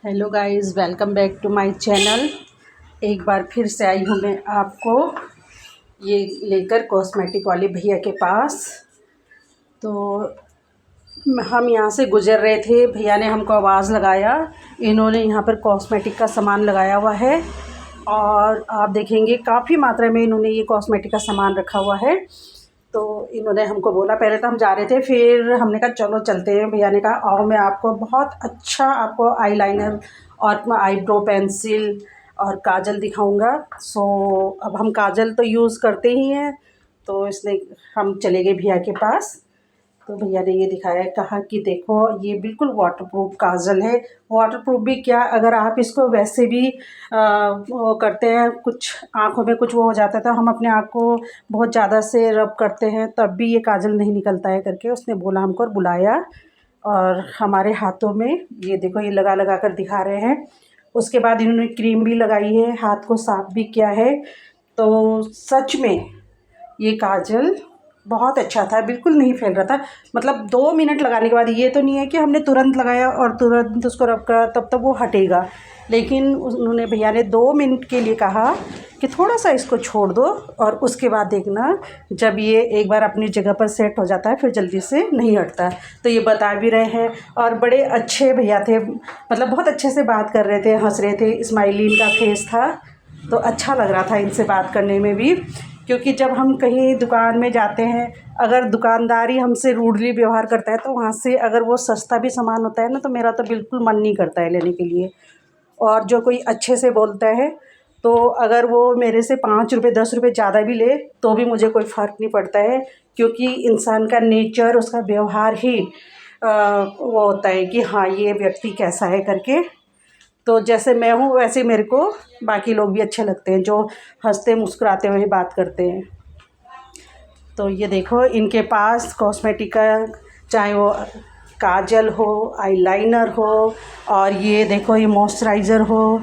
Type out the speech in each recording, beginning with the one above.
Hello guys, welcome back to my channel. एक बार फिर से आई हूँ मैं आपको ये लेकर कॉस्मेटिक वाले भैया के पास। तो हम यहाँ से गुज़र रहे थे, भैया ने हमको आवाज़ लगाया। इन्होंने यहाँ पर कॉस्मेटिक का सामान लगाया हुआ है और आप देखेंगे काफ़ी मात्रा में इन्होंने ये कॉस्मेटिक का सामान रखा हुआ है। तो इन्होंने हमको बोला, पहले तो हम जा रहे थे, फिर हमने कहा चलो चलते हैं। भैया ने कहा आओ, मैं आपको बहुत अच्छा आपको आईलाइनर और आईब्रो पेंसिल और काजल दिखाऊंगा। अब हम काजल तो यूज़ करते ही हैं, तो इसलिए हम चले गए भैया के पास। तो भैया ने ये दिखाया, कहा कि देखो ये बिल्कुल वाटरप्रूफ काजल है। वाटरप्रूफ भी क्या, अगर आप इसको वैसे भी वो करते हैं, कुछ आँखों में कुछ वो हो जाता है तो हम अपने आँख को बहुत ज़्यादा से रब करते हैं तब भी ये काजल नहीं निकलता है करके उसने बोला हमको और बुलाया। और हमारे हाथों में ये देखो, ये लगा लगा कर दिखा रहे हैं। उसके बाद इन्होंने क्रीम भी लगाई है, हाथ को साफ़ भी किया है। तो सच में ये काजल बहुत अच्छा था, बिल्कुल नहीं फैल रहा था। मतलब 2 मिनट लगाने के बाद, ये तो नहीं है कि हमने तुरंत लगाया और तुरंत उसको रब करा तब तक वो हटेगा, लेकिन उन्होंने भैया ने 2 मिनट के लिए कहा कि थोड़ा सा इसको छोड़ दो और उसके बाद देखना जब ये एक बार अपनी जगह पर सेट हो जाता है फिर जल्दी से नहीं हटता। तो ये बता भी रहे हैं और बड़े अच्छे भैया थे, मतलब बहुत अच्छे से बात कर रहे थे, हंस रहे थे, स्माइली इनका फेस था। तो अच्छा लग रहा था इनसे बात करने में भी, क्योंकि जब हम कहीं दुकान में जाते हैं, अगर दुकानदार ही हमसे रूडली व्यवहार करता है तो वहाँ से अगर वो सस्ता भी सामान होता है ना, तो मेरा तो बिल्कुल मन नहीं करता है लेने के लिए। और जो कोई अच्छे से बोलता है तो अगर वो मेरे से 5 रुपये 10 रुपये ज़्यादा भी ले तो भी मुझे कोई फ़र्क नहीं पड़ता है, क्योंकि इंसान का नेचर, उसका व्यवहार ही वो होता है कि हाँ ये व्यक्ति कैसा है करके। तो जैसे मैं हूँ वैसे मेरे को बाकी लोग भी अच्छे लगते हैं जो हंसते मुस्कुराते हुए बात करते हैं। तो ये देखो इनके पास कॉस्मेटिक का, चाहे वो काजल हो, आईलाइनर हो, और ये देखो ये मॉइस्चराइज़र हो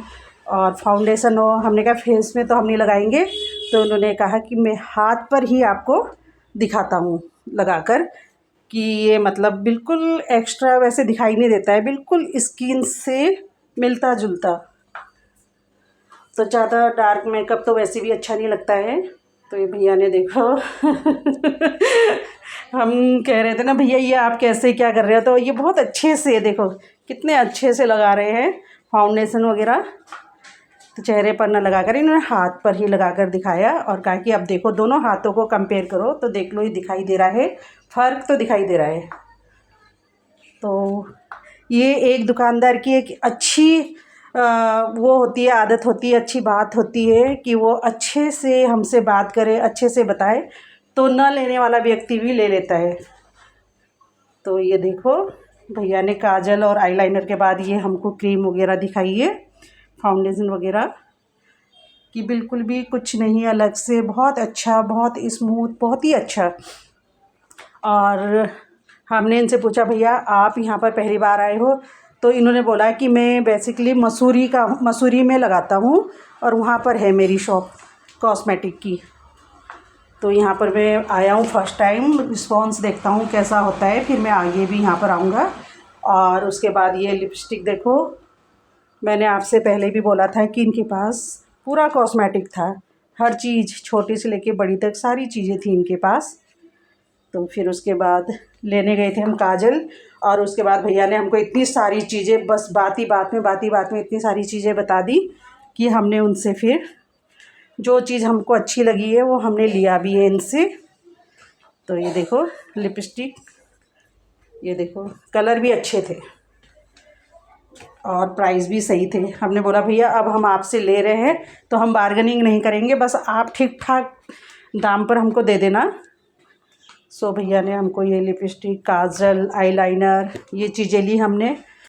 और फाउंडेशन हो। हमने कहा फेस में तो हम नहीं लगाएंगे, तो उन्होंने कहा कि मैं हाथ पर ही आपको दिखाता हूँ लगाकर, कि ये मतलब बिल्कुल एक्स्ट्रा वैसे दिखाई नहीं देता है, बिल्कुल स्किन से मिलता जुलता। तो ज़्यादा डार्क मेकअप तो वैसे भी अच्छा नहीं लगता है। तो ये भैया ने देखो हम कह रहे थे ना भैया ये आप कैसे क्या कर रहे हो, तो ये बहुत अच्छे से देखो कितने अच्छे से लगा रहे हैं फाउंडेशन वगैरह। तो चेहरे पर ना लगाकर इन्होंने हाथ पर ही लगाकर दिखाया और कहा कि अब देखो दोनों हाथों को कंपेयर करो तो देख लो, ये दिखाई दे रहा है, फ़र्क तो दिखाई दे रहा है। तो ये एक दुकानदार की एक अच्छी वो होती है, आदत होती है, अच्छी बात होती है कि वो अच्छे से हमसे बात करे, अच्छे से बताए, तो न लेने वाला व्यक्ति भी ले लेता है। तो ये देखो भैया ने काजल और आईलाइनर के बाद ये हमको क्रीम वगैरह दिखाई है, फाउंडेशन वगैरह, कि बिल्कुल भी कुछ नहीं अलग से, बहुत अच्छा, बहुत स्मूथ, बहुत ही अच्छा। और हमने इनसे पूछा भैया आप यहाँ पर पहली बार आए हो, तो इन्होंने बोला कि मैं बेसिकली मसूरी में लगाता हूँ और वहाँ पर है मेरी शॉप कॉस्मेटिक की। तो यहाँ पर मैं आया हूँ फर्स्ट टाइम, रिस्पॉन्स देखता हूँ कैसा होता है, फिर मैं आगे भी यहाँ पर आऊँगा। और उसके बाद ये लिपस्टिक देखो, मैंने आपसे पहले भी बोला था कि इनके पास पूरा कॉस्मेटिक था, हर चीज़ छोटी से लेके बड़ी तक सारी चीज़ें थी इनके पास। तो फिर उसके बाद लेने गए थे हम काजल, और उसके बाद भैया ने हमको इतनी सारी चीज़ें, बस बात ही बात में इतनी सारी चीज़ें बता दी कि हमने उनसे फिर जो चीज़ हमको अच्छी लगी है वो हमने लिया भी है इनसे। तो ये देखो लिपस्टिक, ये देखो कलर भी अच्छे थे और प्राइस भी सही थे। हमने बोला भैया अब हम आपसे ले रहे हैं तो हम बार्गेनिंग नहीं करेंगे, बस आप ठीक ठाक दाम पर हमको दे देना। सो भैया ने हमको ये लिपस्टिक, काजल, आईलाइनर, ये चीज़ें ली हमने।